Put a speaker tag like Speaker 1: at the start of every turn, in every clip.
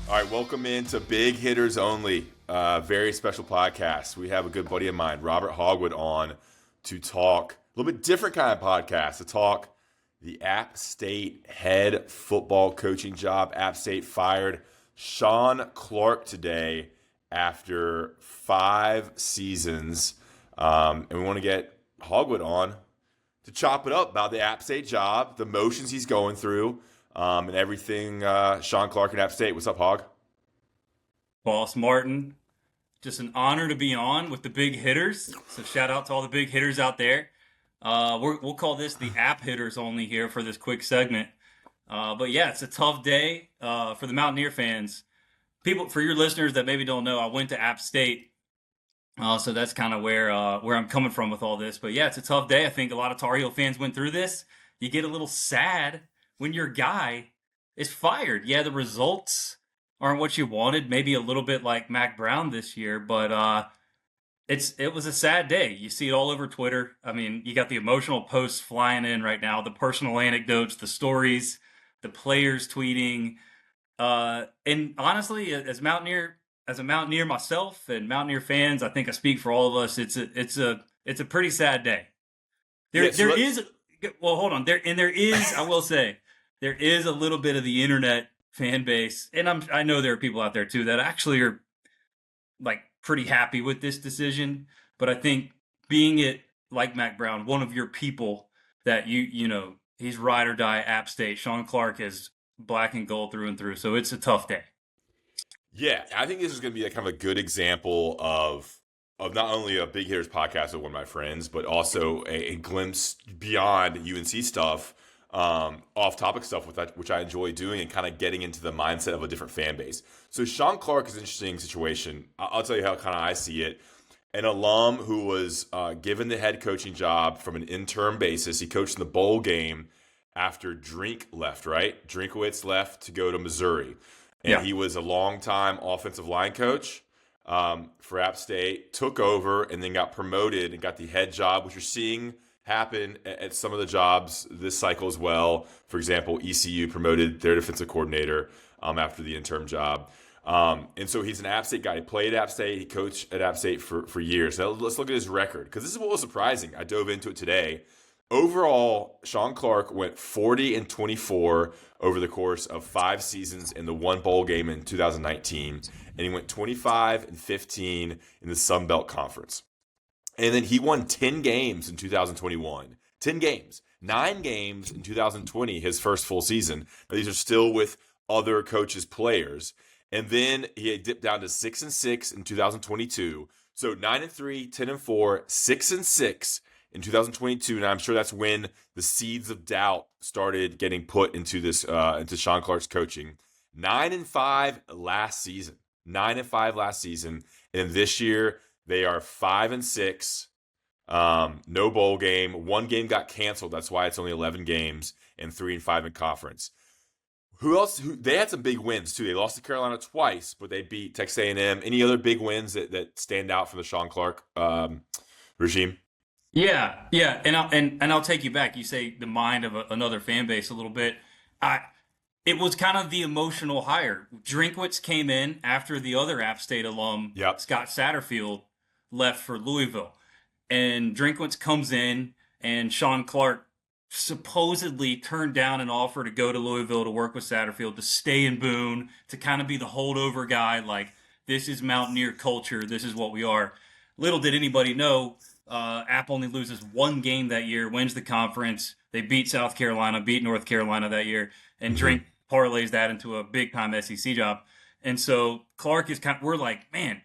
Speaker 1: All right, welcome into Big Hitters Only, very special podcast. We have a good buddy of mine, Robert Hogewood, on to talk a little bit different kind of podcast, to talk the App State head football coaching job. App State fired Shawn Clark today after 5 seasons. And we want to get Hogewood on to chop it up about the App State job, the motions he's going through, and everything Shawn Clark and App State. What's up, Hog?
Speaker 2: Boss Martin, just an honor to be on with the big hitters. So shout out to all the big hitters out there. We'll call this the app hitters only here for this quick segment. But yeah, it's a tough day for the Mountaineer fans. People, for your listeners that maybe don't know, I went to App State. So that's kind of where I'm coming from with all this. But yeah, it's a tough day. I think a lot of Tar Heel fans went through this. You get a little sad when your guy is fired. Yeah, the results aren't what you wanted. Maybe a little bit like Mac Brown this year, but it was a sad day. You see it all over Twitter. I mean, you got the emotional posts flying in right now, the personal anecdotes, the stories, the players tweeting. And honestly, as a Mountaineer myself and Mountaineer fans, I think I speak for all of us. It's a pretty sad day. Hold on. There is, I will say, there is a little bit of the internet fan base, and I know there are people out there too that actually are like pretty happy with this decision. But I think being it like Mac Brown, one of your people that you know, he's ride or die App State. Shawn Clark is black and gold through and through. So it's a tough day.
Speaker 1: Yeah, I think this is going to be kind of a good example of not only a Big Hitters podcast with one of my friends, but also a glimpse beyond UNC stuff, off-topic stuff, which I enjoy doing, and kind of getting into the mindset of a different fan base. So Shawn Clark is an interesting situation. I'll tell you how kind of I see it. An alum who was given the head coaching job from an interim basis. He coached in the bowl game after Drink left, right? Drinkowitz left to go to Missouri. And He was a longtime offensive line coach for App State, took over, and then got promoted and got the head job, which you're seeing happen at some of the jobs this cycle as well. For example, ECU promoted their defensive coordinator after the interim job. And so he's an App State guy. He played at App State. He coached at App State for years. Now let's look at his record, because this is what was surprising. I dove into it today. Overall, Shawn Clark went 40-24 over the course of 5 seasons in the one bowl game in 2019, and he went 25-15 in the Sun Belt Conference. And then he won 10 games in 2021. 10 games. 9 games in 2020, his first full season. But these are still with other coaches' players. And then he had dipped down to 6-6 in 2022. So 9-3, 10-4, 6-6 in 2022. And I'm sure that's when the seeds of doubt started getting put into this into Shawn Clark's coaching. 9-5 last season. 9-5 last season. And this year, they are 5-6, no bowl game. 1 game got canceled. That's why it's only 11 games, and 3-5 in conference. Who else? They had some big wins too. They lost to Carolina twice, but they beat Texas A&M. Any other big wins that stand out from the Shawn Clark regime?
Speaker 2: Yeah, and I'll take you back. You say the mind of another fan base a little bit. It was kind of the emotional hire. Drinkwitz came in after the other App State alum, Scott Satterfield, left for Louisville. And Drinkwitz comes in, and Shawn Clark supposedly turned down an offer to go to Louisville to work with Satterfield, to stay in Boone, to kind of be the holdover guy, like, this is Mountaineer culture, this is what we are. Little did anybody know, App only loses 1 game that year, wins the conference. They beat South Carolina, beat North Carolina that year, and Drink parlays that into a big-time SEC job. And so Clark is we're like, man,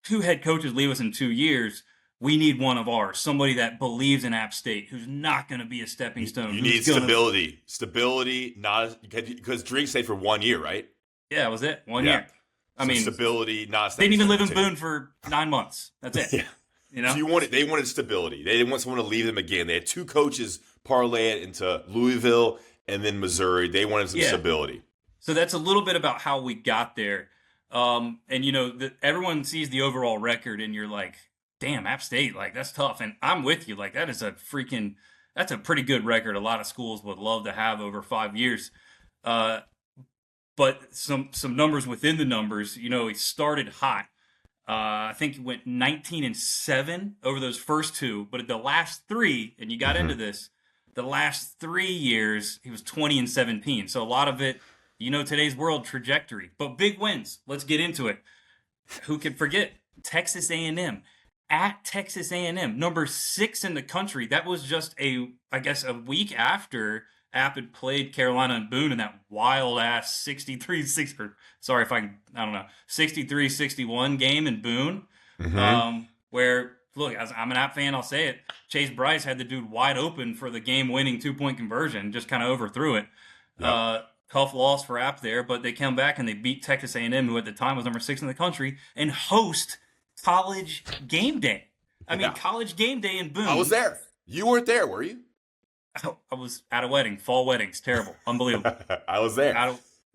Speaker 2: 2 head coaches leave us in 2 years. We need one of ours, somebody that believes in App State, who's not going to be a stepping stone.
Speaker 1: You need stability. Stability, because Drink stayed for 1 year, right?
Speaker 2: Yeah, that was it. 1 year.
Speaker 1: I mean, stability, not
Speaker 2: they didn't even live in Boone for 9 months. That's it.
Speaker 1: Yeah.
Speaker 2: You know?
Speaker 1: So they wanted stability. They didn't want someone to leave them again. They had 2 coaches parlay it into Louisville and then Missouri. They wanted some stability.
Speaker 2: So that's a little bit about how we got there. And, you know, everyone sees the overall record, and you're like, damn, App State, like, that's tough. And I'm with you. Like, that's a pretty good record. A lot of schools would love to have over 5 years. but some numbers within the numbers. He started hot. I think he went 19-7 over those first two, but the last three, and you got into this, the last 3 years he was 20-17. So a lot of it, today's world trajectory, but big wins. Let's get into it. Who can forget Texas A&M? At Texas A&M, number 6 in the country. That was just a week after App had played Carolina and Boone in that wild ass 63-61 game in Boone. Where, look, I'm an App fan, I'll say it. Chase Bryce had the dude wide open for the game-winning 2-point conversion, just kind of overthrew it. Yep. Tough loss for App there, but they come back and they beat Texas A&M, who at the time was number 6 in the country, and host College Game Day. College Game Day in Boone.
Speaker 1: I was there. You weren't there, were you?
Speaker 2: I was at a wedding. Fall weddings. Terrible. Unbelievable.
Speaker 1: I was there.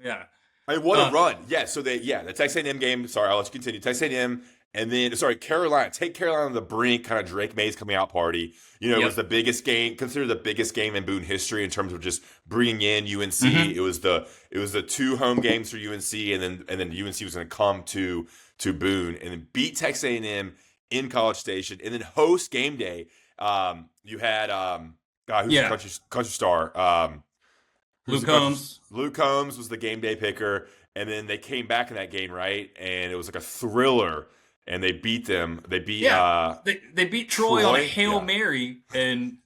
Speaker 2: Yeah.
Speaker 1: What a run. Yeah, so the Texas A&M game, sorry, I'll let you continue. Texas A&M, and then, Carolina. Take Carolina on the brink, kind of Drake May's coming out party. It was the biggest game, considered the biggest game in Boone history in terms of just bringing in UNC. It was the 2 home games for UNC, and then UNC was going to come to Boone and then beat Texas A&M in College Station, and then host game day. You had who's the country star?
Speaker 2: Luke Combs.
Speaker 1: Luke Combs was the game day picker, and then they came back in that game, right? And it was like a thriller, and they beat them. They beat
Speaker 2: they beat Troy on a Hail Mary, and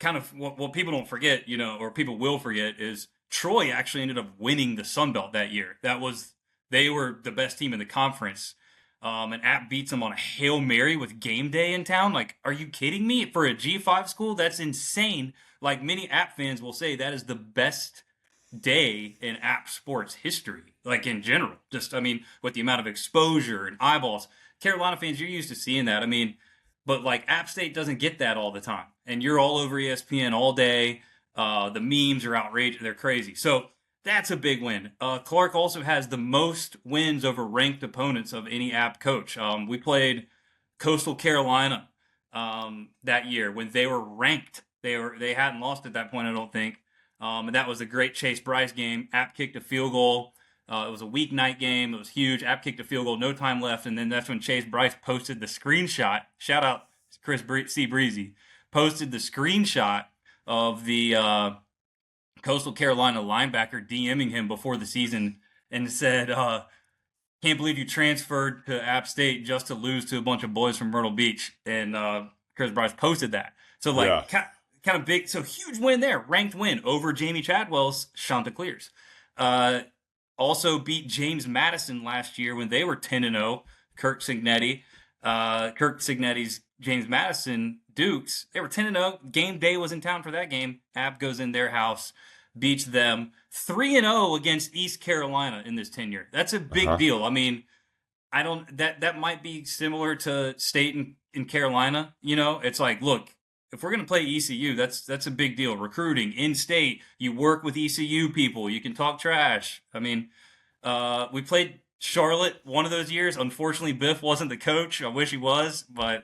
Speaker 2: kind of what people don't forget, or people will forget, is Troy actually ended up winning the Sun Belt that year. They were the best team in the conference. And App beats them on a Hail Mary with game day in town. Like, are you kidding me? For a G5 school, that's insane. Like, many App fans will say that is the best day in App sports history, like in general. Just, with the amount of exposure and eyeballs. Carolina fans, you're used to seeing that. But like App State doesn't get that all the time. And you're all over ESPN all day. The memes are outrageous. They're crazy. So that's a big win. Clark also has the most wins over ranked opponents of any App coach. We played Coastal Carolina that year when they were ranked. They hadn't lost at that point, I don't think. And that was a great Chase Bryce game. App kicked a field goal. It was a weeknight game. It was huge. App kicked a field goal, no time left, and then that's when Chase Bryce posted the screenshot. Shout out Chris C. Breezy. Posted the screenshot of the Coastal Carolina linebacker DMing him before the season and said, can't believe you transferred to App State just to lose to a bunch of boys from Myrtle Beach. And Chris Bryce posted that. So, kind of big. So, huge win there. Ranked win over Jamie Chadwell's Chanticleers. Also beat James Madison last year when they were 10-0. Kirk Signetti's James Madison Dukes. They were 10-0. Game day was in town for that game. App goes in their house, beats them 3-0 against East Carolina in this tenure. That's a big deal. That might be similar to State in Carolina. It's like, look, if we're going to play ECU, that's a big deal. Recruiting in state, you work with ECU people, you can talk trash. We played Charlotte one of those years. Unfortunately, Biff wasn't the coach. I wish he was, but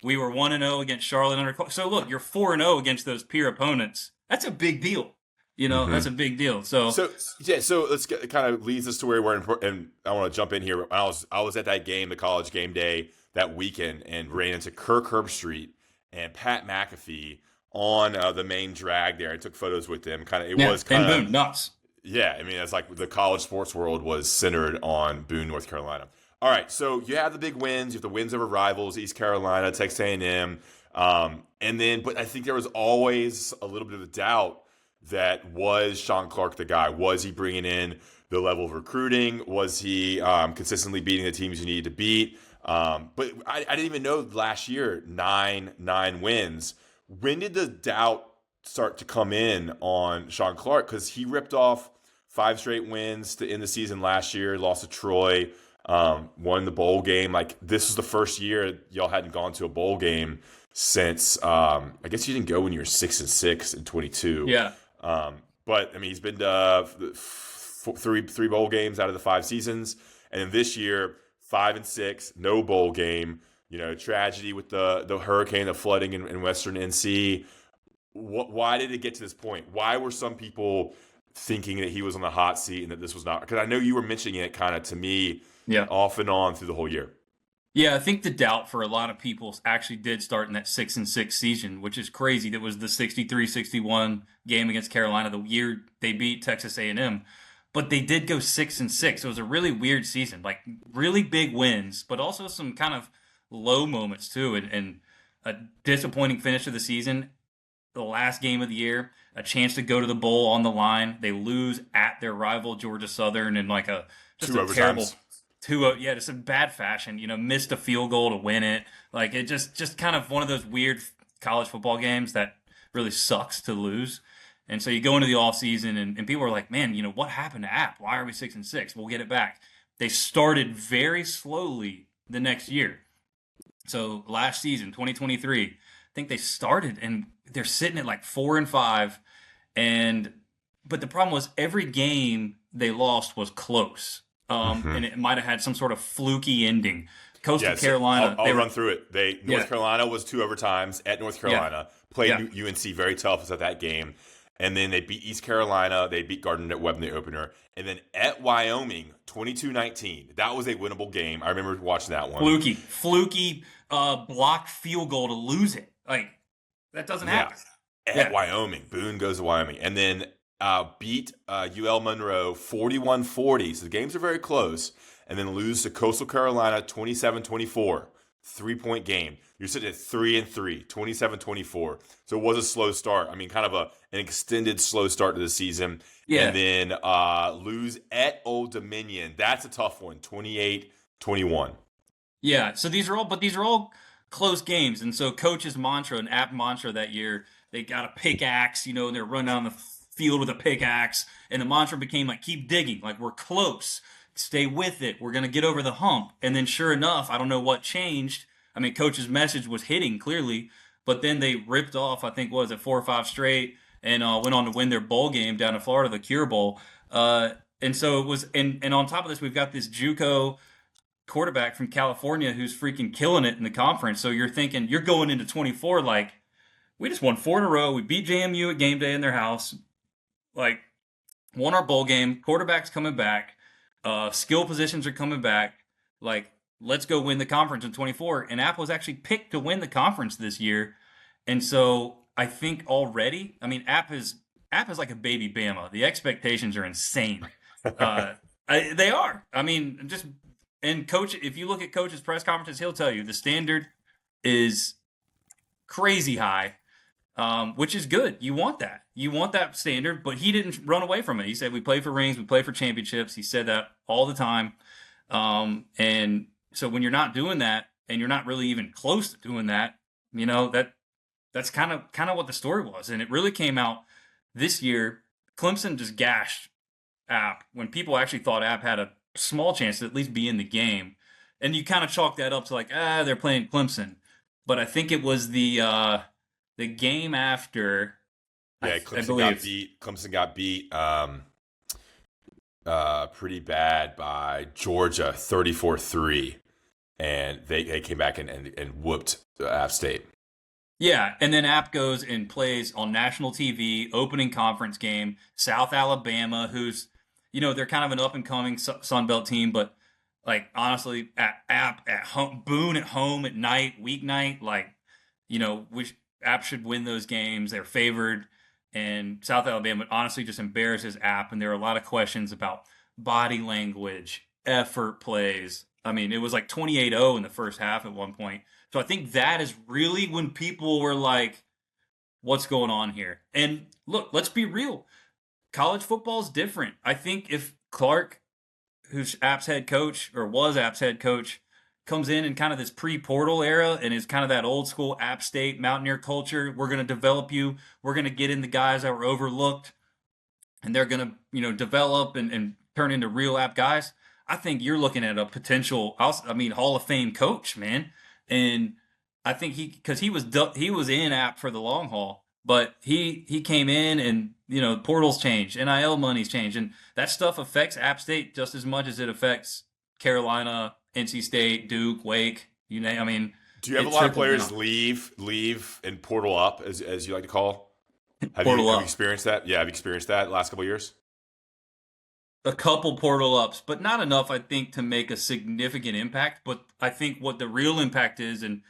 Speaker 2: we were 1-0 against Charlotte under. So look, you're 4-0 against those peer opponents. That's a big deal. That's a big deal. So
Speaker 1: let's kind of leads us to where we're in, and I want to jump in here. I was at that game, the College Game Day that weekend, and ran into Kirk Herbstreit and Pat McAfee on the main drag there. I took photos with them. Was
Speaker 2: Boone, nuts.
Speaker 1: Yeah, it's like the college sports world was centered on Boone, North Carolina. All right, so you have the big wins. You have the wins over rivals, East Carolina, Texas A&M. But I think there was always a little bit of a doubt that was Shawn Clark the guy? Was he bringing in the level of recruiting? Was he consistently beating the teams you needed to beat? But I didn't even know last year, nine wins. When did the doubt start to come in on Shawn Clark? Because he ripped off 5 straight wins to end the season last year, lost to Troy, won the bowl game. Like, this was the first year y'all hadn't gone to a bowl game since, I guess you didn't go when you were 6-6 in 22.
Speaker 2: Yeah.
Speaker 1: But he's been to three bowl games out of the 5 seasons. And then this year, 5-6, no bowl game, tragedy with the hurricane, the flooding in Western NC. Why did it get to this point? Why were some people thinking that he was on the hot seat and that this was not, because I know you were mentioning it kind of to me
Speaker 2: Yeah.
Speaker 1: off and on through the whole year.
Speaker 2: Yeah, I think the doubt for a lot of people actually did start in that 6-6 season, which is crazy. That was the 63-61 game against Carolina, the year they beat Texas A&M. But they did go 6-6. It was a really weird season, like really big wins, but also some kind of low moments too, and a disappointing finish of the season. The last game of the year, a chance to go to the bowl on the line. They lose at their rival Georgia Southern in like a just
Speaker 1: Two
Speaker 2: a terrible
Speaker 1: overtimes.
Speaker 2: yeah, just in bad fashion. Missed a field goal to win it. Like it just kind of one of those weird college football games that really sucks to lose. And so you go into the off season and people are like, man, what happened to App? Why are we 6-6? We'll get it back. They started very slowly the next year. So last season, 2023, I think they started and they're sitting at like 4-5. But the problem was every game they lost was close. And it might have had some sort of fluky ending. Coastal
Speaker 1: Yes,
Speaker 2: Carolina,
Speaker 1: I'll run through it. North
Speaker 2: Yeah.
Speaker 1: Carolina was 2 overtimes at North Carolina. Played
Speaker 2: Yeah.
Speaker 1: UNC very tough at that game. And then they beat East Carolina. They beat Gardner-Webb in the opener. And then at Wyoming, 22-19. That was a winnable game. I remember watching that one.
Speaker 2: fluky blocked field goal to lose it. Like that doesn't happen.
Speaker 1: At Wyoming. Boone goes to Wyoming. And then beat UL Monroe 41-40. So the games are very close. And then lose to Coastal Carolina 27-24. 3-point game. You're sitting at 3-3, 27-24. So it was a slow start. I mean, kind of an extended slow start to the season.
Speaker 2: Yeah.
Speaker 1: And then lose at Old Dominion. That's a tough one, 28-21.
Speaker 2: Yeah. So these are all close games. And so coach's mantra, an app mantra that year, they got a pickaxe, and they're running down the field with a pickaxe. And the mantra became like, keep digging, like we're close. Stay with it. We're going to get over the hump. And then sure enough, I don't know what changed. I mean, coach's message was hitting clearly, but then they ripped off, I think, 4 or 5 straight and went on to win their bowl game down in Florida, the Cure Bowl. And so it was, and on top of this, we've got this JUCO quarterback from California who's freaking killing it in the conference. So you're thinking, you're going into 24 like, we just won 4 in a row. We beat JMU at game day in their house. Like, won our bowl game. Quarterback's coming back. Skill positions are coming back. Like, let's go win the conference in 24. And App was actually picked to win the conference this year. And so I think already, I mean, App is like a baby Bama. The expectations are insane. They are. I mean, and coach, if you look at coach's press conferences, he'll tell you the standard is crazy high, which is good. You want that. You want that standard, but he didn't run away from it. He said, we play for rings, we play for championships. He said that all the time. And so when you're not doing that and you're not really even close to doing that, that's kind of what the story was. And it really came out this year. Clemson just gashed App when people actually thought App had a small chance to at least be in the game. And you kind of chalk that up to like, they're playing Clemson. But I think it was the game after.
Speaker 1: Yeah, Clemson got beat pretty bad by Georgia 34-3. And they came back and whooped App State.
Speaker 2: Yeah, and then App goes and plays on national TV, opening conference game, South Alabama, who's, they're kind of an up-and-coming Sun Belt team, but, like, honestly, App at home, Boone at home at night, weeknight, like, App should win those games. They're favored, and South Alabama honestly just embarrasses App, and there are a lot of questions about body language, effort plays. I mean, it was like 28-0 in the first half at one point. So I think that is really when people were like, what's going on here? And look, let's be real. College football is different. I think if Clark, who's App's head coach or was App's head coach, comes in kind of this pre-portal era and is kind of that old school App State Mountaineer culture, we're going to develop you. We're going to get in the guys that were overlooked and they're going to, develop and turn into real App guys. I think you're looking at a potential, Hall of Fame coach, man. And I think because he was in App for the long haul, but he came in and, portals changed, NIL money's changed, and that stuff affects App State just as much as it affects Carolina, NC State, Duke, Wake. Do you have a lot of players leave and portal up, as you like to call?
Speaker 1: Have you
Speaker 2: Portal
Speaker 1: have you
Speaker 2: up.
Speaker 1: experienced that? Yeah, have you experienced that the last couple of years?
Speaker 2: A couple portal ups, but not enough, I think, to make a significant impact. But I think what the real impact is, and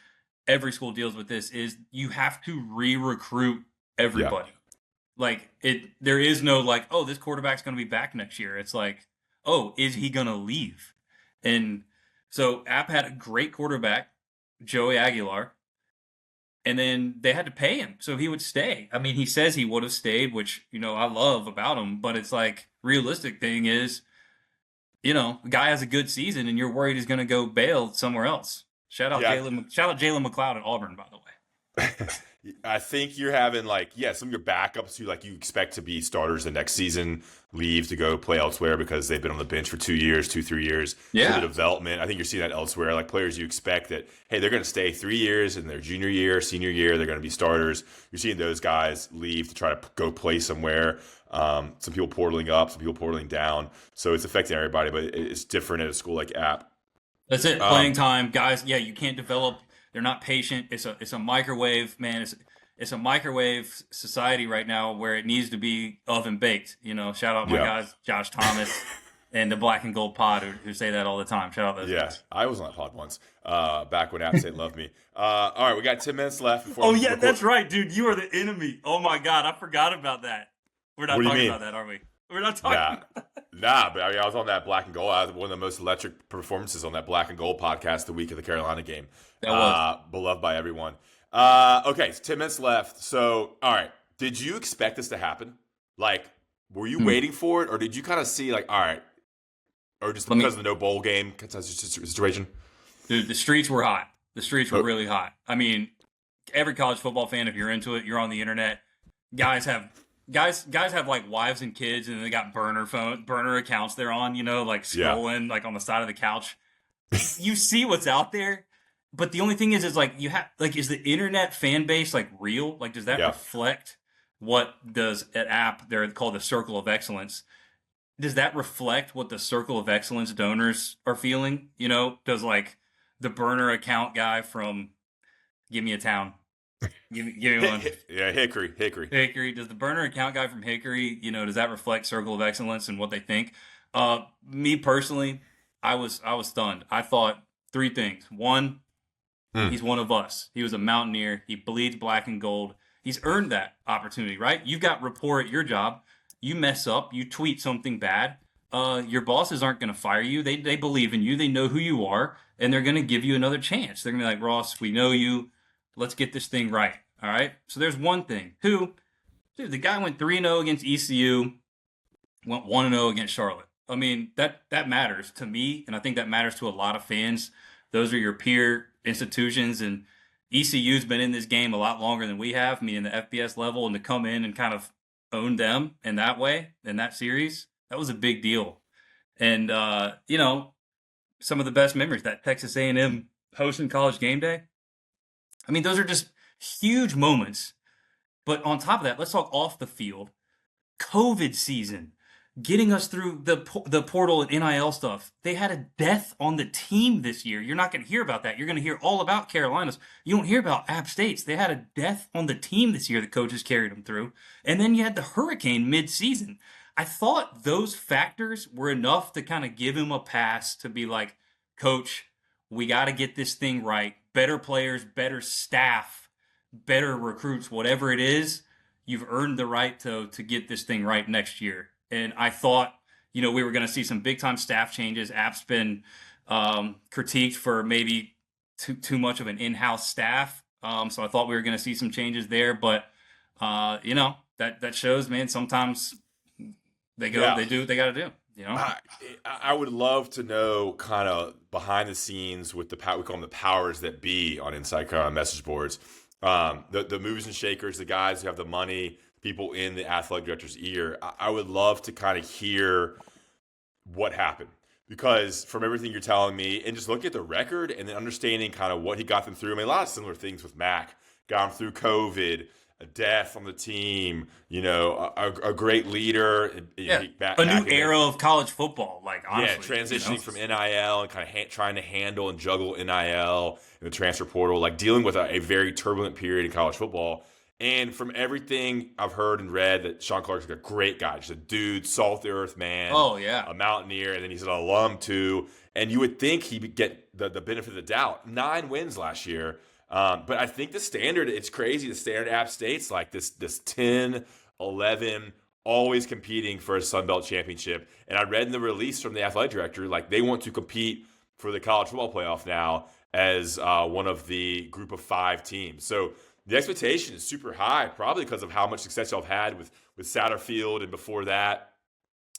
Speaker 2: every school deals with this, is you have to re-recruit
Speaker 1: Yeah.
Speaker 2: everybody. Like there is no like, oh, this quarterback's going to be back next year. It's like, oh, is he going to leave? And so App had a great quarterback, Joey Aguilar, and then they had to pay him so he would stay. I mean, he says he would have stayed, which I love about him, but it's like realistic thing is, the guy has a good season, and you're worried he's going to go bail somewhere else.
Speaker 1: Yeah.
Speaker 2: Shout out Jalen McLeod at Auburn, by the way.
Speaker 1: I think you're having some of your backups who you expect to be starters the next season leave to go play elsewhere because they've been on the bench for 2 years, 3 years.
Speaker 2: Yeah.
Speaker 1: For the development. I think you're seeing that elsewhere. Like players you expect that, hey, they're going to stay 3 years in their junior year, senior year, they're going to be starters. You're seeing those guys leave to try to go play somewhere. Some people portaling up, some people portaling down. So it's affecting everybody, but it's different at a school like App.
Speaker 2: That's it. Playing time, guys. Yeah, you can't develop. They're not patient. It's a microwave, man. It's a microwave society right now where it needs to be oven baked. Shout out my guys, Josh Thomas and the Black and Gold Pod who say that all the time. Shout out those guys.
Speaker 1: I was on that pod once, back when App State loved me. All right, we got 10 minutes left.
Speaker 2: Before that's right, dude. You are the enemy. Oh my God, I forgot about that. We're not talking about that, are we? We're not talking.
Speaker 1: But I was on that Black and Gold. I was one of the most electric performances on that Black and Gold podcast the week of the Carolina game.
Speaker 2: That was
Speaker 1: beloved by everyone. Okay, so 10 minutes left. So, all right, did you expect this to happen? Were you waiting for it, or did you kind of see all right, or just because of the no bowl game situation?
Speaker 2: Dude, the streets were hot. The streets were really hot. I mean, every college football fan, if you're into it, you're on the internet. Guys have wives and kids, and they got burner accounts they're on, scrolling on the side of the couch. You see what's out there, but the only thing is you have is the internet fan base real? Does that reflect what does at App they're called the Circle of Excellence? Does that reflect what the Circle of Excellence donors are feeling? Does the burner account guy from Give Me a Town. Give me one.
Speaker 1: Yeah, Hickory.
Speaker 2: Does the burner account guy from Hickory, does that reflect Circle of Excellence and what they think? Me personally, I was stunned. I thought 3 things. One, he's one of us. He was a Mountaineer. He bleeds black and gold. He's earned that opportunity, right? You've got rapport at your job. You mess up. You tweet something bad. Your bosses aren't going to fire you. They believe in you. They know who you are, and they're going to give you another chance. They're going to be like, Ross, we know you. Let's get this thing right. All right. So there's one thing. Dude, the guy went 3-0 against ECU, went 1-0 against Charlotte. I mean, that matters to me, and I think that matters to a lot of fans. Those are your peer institutions, and ECU's been in this game a lot longer than we have, meaning the FBS level, and to come in and kind of own them in that way, in that series, that was a big deal. And, some of the best memories, that Texas A&M hosting College Game Day. I mean, those are just huge moments. But on top of that, let's talk off the field. COVID season, getting us through the portal and NIL stuff. They had a death on the team this year. You're not going to hear about that. You're going to hear all about Carolinas. You don't hear about App State's. They had a death on the team this year. The coaches carried them through. And then you had the hurricane mid-season. I thought those factors were enough to kind of give him a pass to be like, Coach, we got to get this thing right. Better players, better staff, better recruits, whatever it is, you've earned the right to get this thing right next year. And I thought, we were going to see some big-time staff changes. App's been critiqued for maybe too much of an in-house staff. So I thought we were going to see some changes there. But, that shows, man, sometimes they do what they got to do.
Speaker 1: I would love to know kind of behind the scenes with we call them the powers that be on Inside Carolina message boards. The movers and shakers, the guys who have the money, people in the athletic director's ear. I would love to kind of hear what happened, because from everything you're telling me and just look at the record and then understanding kind of what he got them through. I mean, a lot of similar things with Mac. Got him through COVID, a death on the team, a great leader.
Speaker 2: A new era of college football, honestly.
Speaker 1: Yeah, transitioning from NIL and kind of trying to handle and juggle NIL and the transfer portal, dealing with a very turbulent period in college football. And from everything I've heard and read, that Shawn Clark's a great guy, just a dude, salt the earth man,
Speaker 2: Oh yeah.
Speaker 1: a mountaineer, and then he's an alum too. And you would think he would get the benefit of the doubt. 9 wins last year. But I think the standard, it's crazy. The standard App State's like this 10, 11, always competing for a Sun Belt championship. And I read in the release from the athletic director, like they want to compete for the college football playoff now as one of the group of 5 teams. So the expectation is super high, probably because of how much success y'all have had with Satterfield and before that,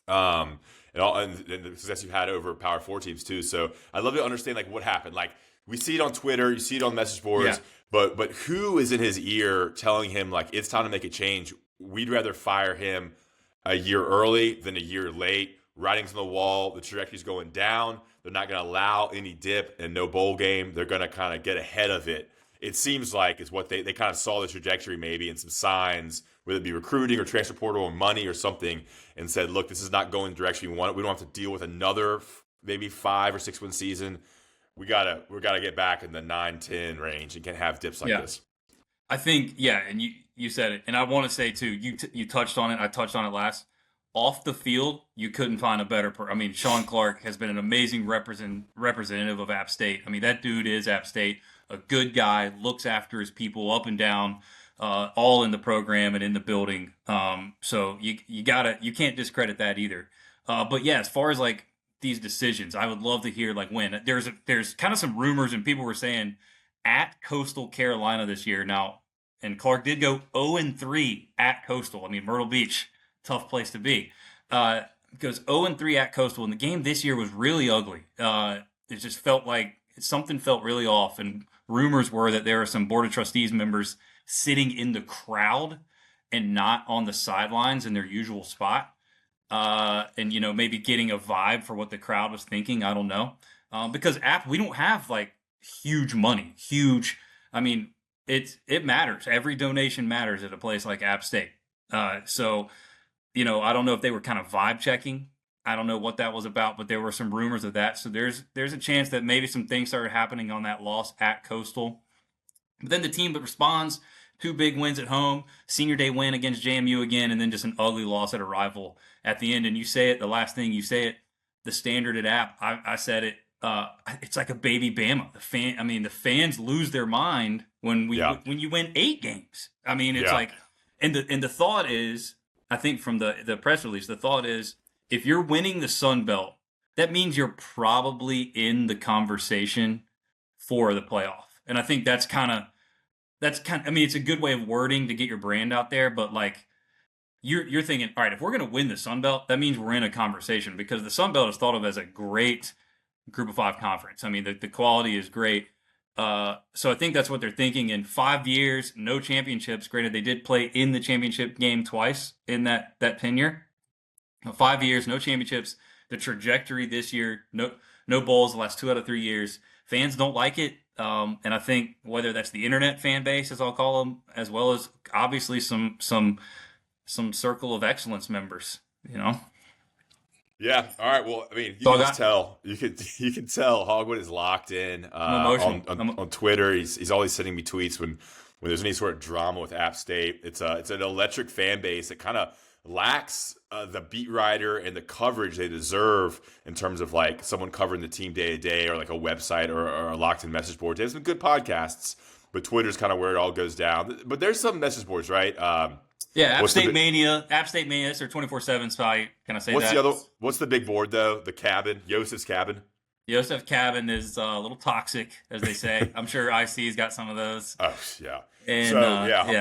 Speaker 1: and the success you've had over Power 4 teams too. So I'd love to understand like what happened. Like we see it on Twitter, you see it on message boards, but who is in his ear telling him like it's time to make a change? We'd rather fire him a year early than a year late. Writing's on the wall. The trajectory's going down. They're not going to allow any dip and no bowl game. They're going to kind of get ahead of it. It seems like is what they kind of saw the trajectory maybe and some signs, whether it be recruiting or transfer portal or money or something, and said, look, this is not going the direction we want. We don't have to deal with another maybe 5 or 6 win season. We gotta get back in the 9-10 range and can have dips like this.
Speaker 2: I think, and you said it, and I want to say too, you touched on it. I touched on it last. Off the field, you couldn't find a better I mean, Shawn Clark has been an amazing representative of App State. I mean, that dude is App State, a good guy, looks after his people up and down, all in the program and in the building. So you can't discredit that either. But yeah, as far as like these decisions, I would love to hear like when there's kind of some rumors and people were saying at Coastal Carolina this year now, and Clark did go 0-3 at Coastal. I mean, Myrtle Beach, tough place to be. Goes 0-3 at Coastal, and the game this year was really ugly. It just felt like something felt really off, and rumors were that there are some Board of Trustees members sitting in the crowd and not on the sidelines in their usual spot. And, maybe getting a vibe for what the crowd was thinking. I don't know. Because we don't have like huge money, I mean, it matters. Every donation matters at a place like App State. So, I don't know if they were kind of vibe checking. I don't know what that was about, but there were some rumors of that. So there's a chance that maybe some things started happening on that loss at Coastal. But then the team responds, 2 big wins at home, senior day win against JMU again, and then just an ugly loss at a rival at the end. And you say it, the last thing you say it, the standard at App, I said it, it's like a baby Bama. The fans lose their mind when you win 8 games. I mean, it's like, and the thought is, I think from the press release, the thought is, if you're winning the Sun Belt, that means you're probably in the conversation for the playoff. And I think that's kind of, I mean, it's a good way of wording to get your brand out there, but like you're thinking, all right, if we're going to win the Sun Belt, that means we're in a conversation, because the Sun Belt is thought of as a great group of 5 conference. I mean, the quality is great. So I think that's what they're thinking. In 5 years, no championships. Granted, they did play in the championship game twice in that tenure. 5 years, no championships. The trajectory this year, no bowls the last 2 out of 3 years. Fans don't like it. And I think whether that's the internet fan base, as I'll call them, as well as obviously some circle of excellence members,
Speaker 1: Yeah. All right. Well, I mean, you can just tell. You can tell Hogewood is locked in on Twitter. He's always sending me tweets when there's any sort of drama with App State. It's an electric fan base that kind of lacks the beat writer and the coverage they deserve in terms of like someone covering the team day to day, or like a website or a locked in message board. There's some good podcasts, but Twitter's kind of where it all goes down. But there's some message boards, right?
Speaker 2: App State Mania, that's their 24/7 site. Can I say that?
Speaker 1: What's the big board though? The cabin, Yosef's cabin.
Speaker 2: Yosef's cabin is a little toxic, as they say. I'm sure IC's got some of those.
Speaker 1: Oh yeah.
Speaker 2: And,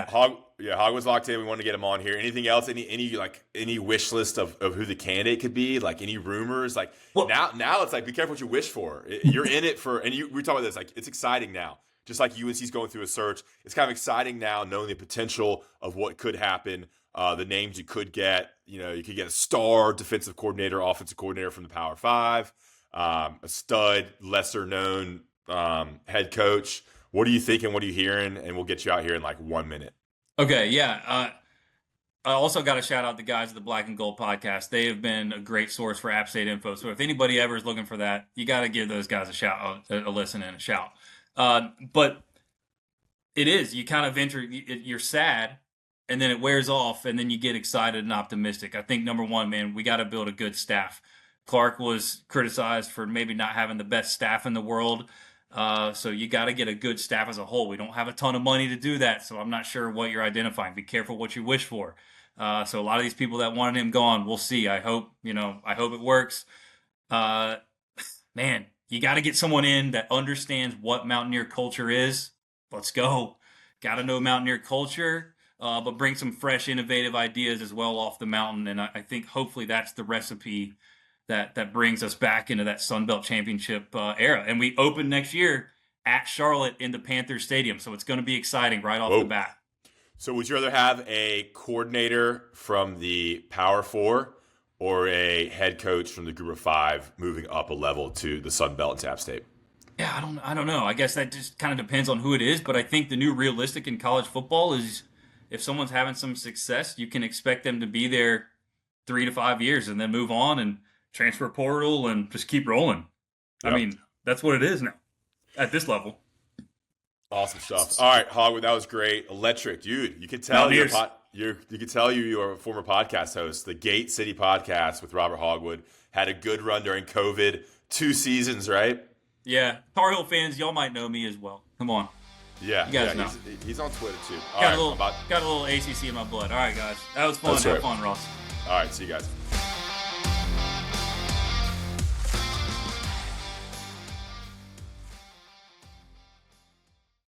Speaker 1: Hog was locked in. We wanted to get him on here. Anything else? Any wish list of who the candidate could be? Like any rumors? Like now it's like be careful what you wish for. You're in it for, and we talk about this. Like it's exciting now. Just like UNC's going through a search, it's kind of exciting now knowing the potential of what could happen, the names you could get. You could get a star defensive coordinator, offensive coordinator from the Power 5, a stud, lesser known head coach. What are you thinking? What are you hearing? And we'll get you out here in like 1 minute.
Speaker 2: Okay, yeah. I also got to shout out the guys at the Black and Gold podcast. They have been a great source for App State info. So if anybody ever is looking for that, you got to give those guys a listen and a shout. But It is. You kind of you're sad, and then it wears off, and then you get excited and optimistic. I think number one, man, we got to build a good staff. Clark was criticized for maybe not having the best staff in the world. So you got to get a good staff as a whole. We don't have a ton of money to do that, so I'm not sure what you're identifying. Be careful what you wish for. So a lot of these people that wanted him gone, we'll see. I hope it works. Uh, Man, you got to get someone in that understands what Mountaineer culture is. Let's go. Got to know Mountaineer culture, but bring some fresh, innovative ideas as well off the mountain. And I think hopefully that's the recipe that brings us back into that Sun Belt Championship era. And we open next year at Charlotte in the Panthers Stadium, so it's going to be exciting right off the bat.
Speaker 1: So would you rather have a coordinator from the Power Four or a head coach from the Group of Five moving up a level to the Sun Belt and App State?
Speaker 2: Yeah, I don't know. I guess that just kind of depends on who it is. But I think the new realistic in college football is if someone's having some success, you can expect them to be there 3 to 5 years and then move on and transfer portal and just keep rolling. Yep. I mean, that's what it is now at this level.
Speaker 1: Awesome stuff. All right, Hogwood, that was great. Electric, dude. You could tell you could tell you're a former podcast host. The Gate City podcast with Robert Hogewood had a good run during COVID. 2 seasons, right?
Speaker 2: Yeah. Tar Heel fans, y'all might know me as well. Come on.
Speaker 1: Yeah,
Speaker 2: you guys know.
Speaker 1: He's on Twitter too.
Speaker 2: Got a little ACC in my blood. All right, guys. That was fun. Have fun, Ross.
Speaker 1: All right, see you guys.